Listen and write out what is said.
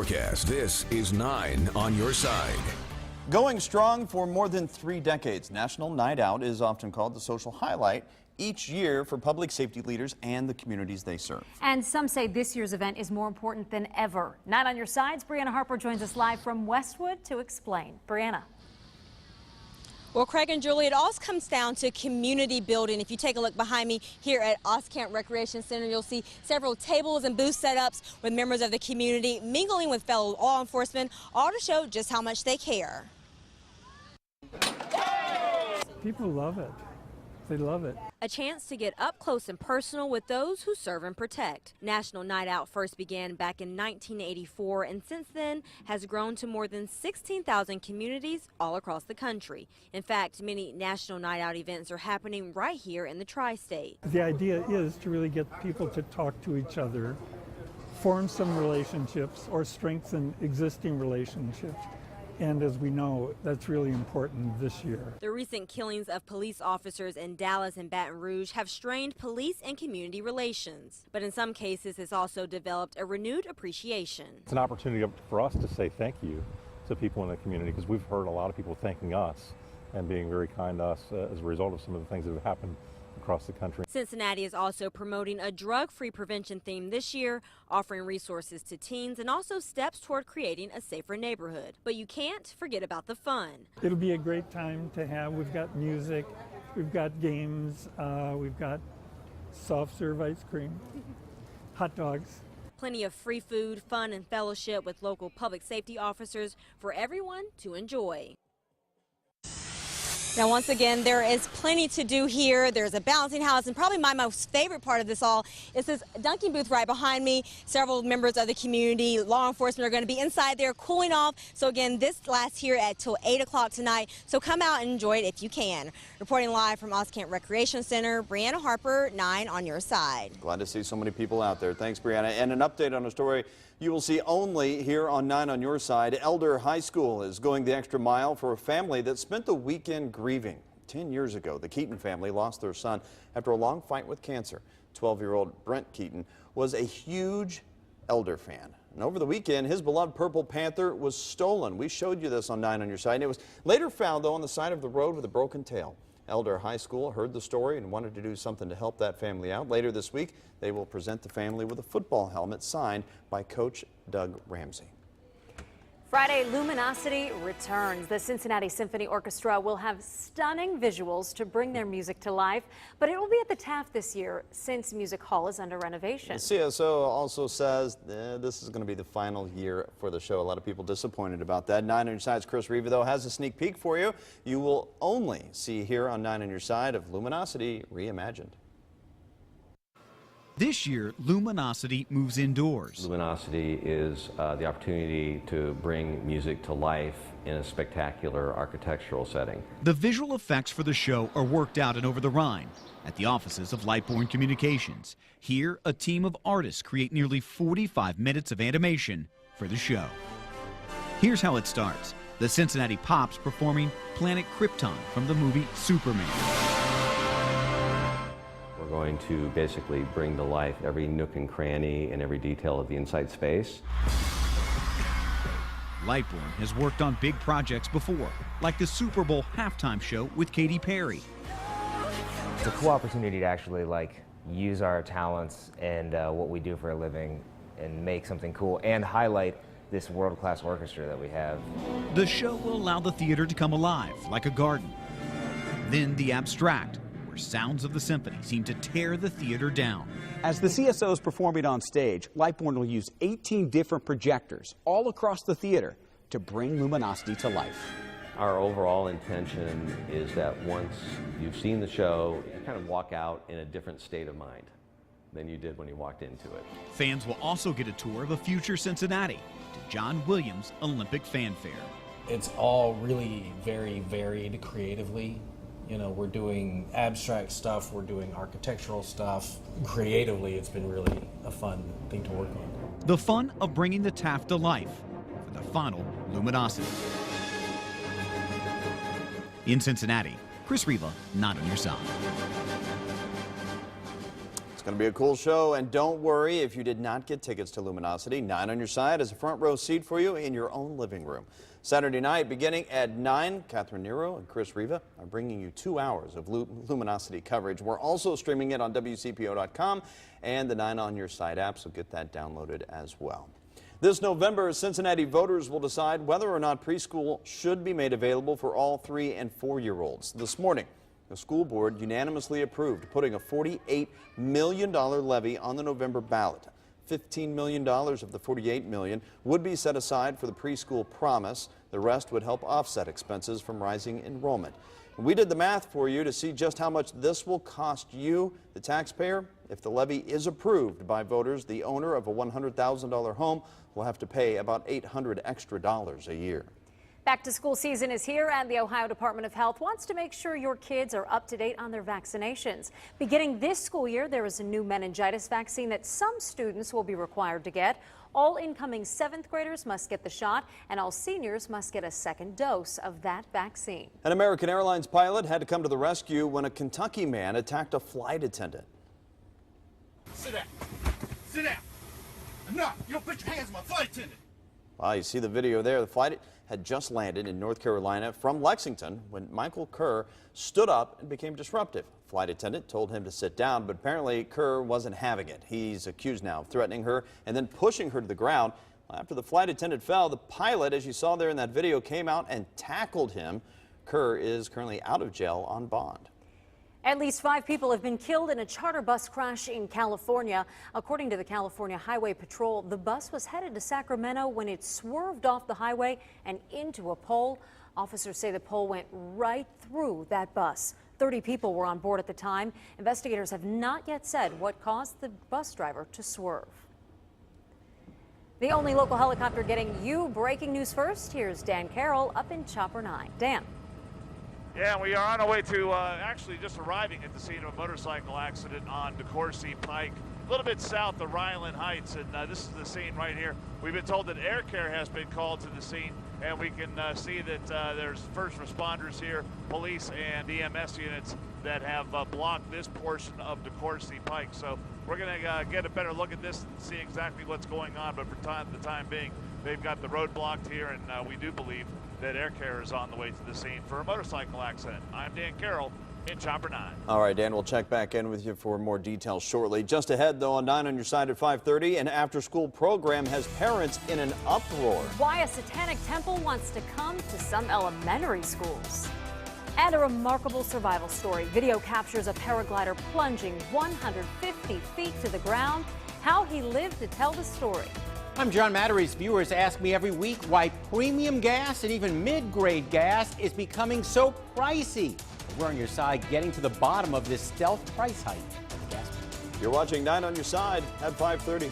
broadcast, this is 9 on your side. Going strong for more than 3 decades, National Night Out is often called the social highlight each year for public safety leaders and the communities they serve. And some say this year's event is more important than ever. 9 on your side's Brianna Harper joins us live from Westwood to explain. Brianna. Well, Craig and Julie, it all comes down to community building. If you take a look behind me here at Oscant Recreation Center, you'll see several tables and booth setups with members of the community mingling with fellow law enforcement, all to show just how much they care. People love it. They love it. A chance to get up close and personal with those who serve and protect. National Night Out first began back in 1984 and since then has grown to more than 16,000 communities all across the country. In fact, many National Night Out events are happening right here in the tri-state. The idea is to really get people to talk to each other, form some relationships or strengthen existing relationships. And as we know, that's really important this year. The recent killings of police officers in Dallas and Baton Rouge have strained police and community relations. But in some cases, it's also developed a renewed appreciation. It's an opportunity for us to say thank you to people in the community, because we've heard a lot of people thanking us and being very kind to us as a result of some of the things that have happened across the country. Cincinnati is also promoting a drug-free prevention theme this year, offering resources to teens and also steps toward creating a safer neighborhood. But you can't forget about the fun. It'll be a great time to have. We've got music, we've got games, we've got soft serve ice cream, hot dogs. Plenty of free food, fun, and fellowship with local public safety officers for everyone to enjoy. Now, once again, there is plenty to do here. There's a bouncing house, and probably my most favorite part of this all is this dunking booth right behind me. Several members of the community, law enforcement, are going to be inside there cooling off. So again, this lasts here till 8 o'clock tonight. So come out and enjoy it if you can. Reporting live from Oscant Recreation Center, Brianna Harper, 9 on your side. Glad to see so many people out there. Thanks, Brianna. And an update on a story you will see only here on 9 on your side. Elder High School is going the extra mile for a family that spent the weekend grieving. 10 years ago, the Keaton family lost their son after a long fight with cancer. 12-year-old Brent Keaton was a huge Elder fan. And over the weekend, his beloved Purple Panther was stolen. We showed you this on 9 on your side. And it was later found, though, on the side of the road with a broken tail. Elder High School heard the story and wanted to do something to help that family out. Later this week, they will present the family with a football helmet signed by Coach Doug Ramsey. Friday, Luminosity returns. The Cincinnati Symphony Orchestra will have stunning visuals to bring their music to life, but it will be at the Taft this year since Music Hall is under renovation. The CSO also says this is going to be the final year for the show. A lot of people disappointed about that. 9 on your side's Chris Riva, though, has a sneak peek for you. You will only see here on 9 on your side of Luminosity Reimagined. This year, Luminosity moves indoors. Luminosity is the opportunity to bring music to life in a spectacular architectural setting. The visual effects for the show are worked out in Over the Rhine at the offices of Lightborn Communications. Here, a team of artists create nearly 45 minutes of animation for the show. Here's how it starts. The Cincinnati Pops performing Planet Krypton from the movie Superman. We're going to basically bring to life every nook and cranny and every detail of the inside space. Lightborn has worked on big projects before, like the Super Bowl halftime show with Katy Perry. It's a cool opportunity to actually use our talents and what we do for a living and make something cool and highlight this world-class orchestra that we have. The show will allow the theater to come alive like a garden. Then the abstract, sounds of the symphony seem to tear the theater down. As the CSO is performing on stage, Lightborn will use 18 different projectors all across the theater to bring Luminosity to life. Our overall intention is that once you've seen the show, you kind of walk out in a different state of mind than you did when you walked into it. Fans will also get a tour of a future Cincinnati to John Williams' Olympic fanfare. It's all really very varied creatively. You know, we're doing abstract stuff, we're doing architectural stuff. Creatively, it's been really a fun thing to work on. The fun of bringing the Taft to life for the final Luminosity. In Cincinnati, Chris Riva, 9 on your side. It's going to be a cool show, and don't worry if you did not get tickets to Luminosity. 9 on Your Side is a front row seat for you in your own living room. Saturday night beginning at 9, Catherine Nero and Chris Riva are bringing you 2 hours of Luminosity coverage. We're also streaming it on WCPO.com and the 9 on Your Side app, so get that downloaded as well. This November, Cincinnati voters will decide whether or not preschool should be made available for all 3- and 4-year-olds. This morning, the school board unanimously approved putting a $48 million levy on the November ballot. $15 million of the $48 million would be set aside for the preschool promise. The rest would help offset expenses from rising enrollment. We did the math for you to see just how much this will cost you, the taxpayer. If the levy is approved by voters, the owner of a $100,000 home will have to pay about $800 extra a year. Back to school season is here, and the Ohio Department of Health wants to make sure your kids are up to date on their vaccinations. Beginning this school year, there is a new meningitis vaccine that some students will be required to get. All incoming 7th graders must get the shot, and all seniors must get a second dose of that vaccine. An American Airlines pilot had to come to the rescue when a Kentucky man attacked a flight attendant. Sit down. Sit down. Enough. You don't put your hands on my flight attendant. Well, you see the video there. The flight had just landed in North Carolina from Lexington when Michael Kerr stood up and became disruptive. Flight attendant told him to sit down, but apparently Kerr wasn't having it. He's accused now of threatening her and then pushing her to the ground. After the flight attendant fell, the pilot, as you saw there in that video, came out and tackled him. Kerr is currently out of jail on bond. At least 5 people have been killed in a charter bus crash in California. According to the California Highway Patrol, the bus was headed to Sacramento when it swerved off the highway and into a pole. Officers say the pole went right through that bus. 30 people were on board at the time. Investigators have not yet said what caused the bus driver to swerve. The only local helicopter getting you breaking news first. Here's Dan Carroll up in Chopper 9. Dan. Yeah, we are on our way to actually just arriving at the scene of a motorcycle accident on DeCourcy Pike, a little bit south of Ryland Heights, and this is the scene right here. We've been told that air care has been called to the scene, and we can see that there's first responders here, police and EMS units that have blocked this portion of DeCourcy Pike. So we're going to get a better look at this and see exactly what's going on, but for the time being, they've got the road blocked here, and we do believe that air care is on the way to the scene for a motorcycle accident. I'm Dan Carroll in Chopper 9. All right, Dan, we'll check back in with you for more details shortly. Just ahead, though, on 9 on Your Side at 5:30, an after-school program has parents in an uproar. Why a satanic temple wants to come to some elementary schools. And a remarkable survival story. Video captures a paraglider plunging 150 feet to the ground. How he lived to tell the story. I'm John Mattery's. Viewers ask me every week why premium gas and even mid-grade gas is becoming so pricey. We're on your side getting to the bottom of this stealth price hike. You're watching 9 on Your Side at 5:30.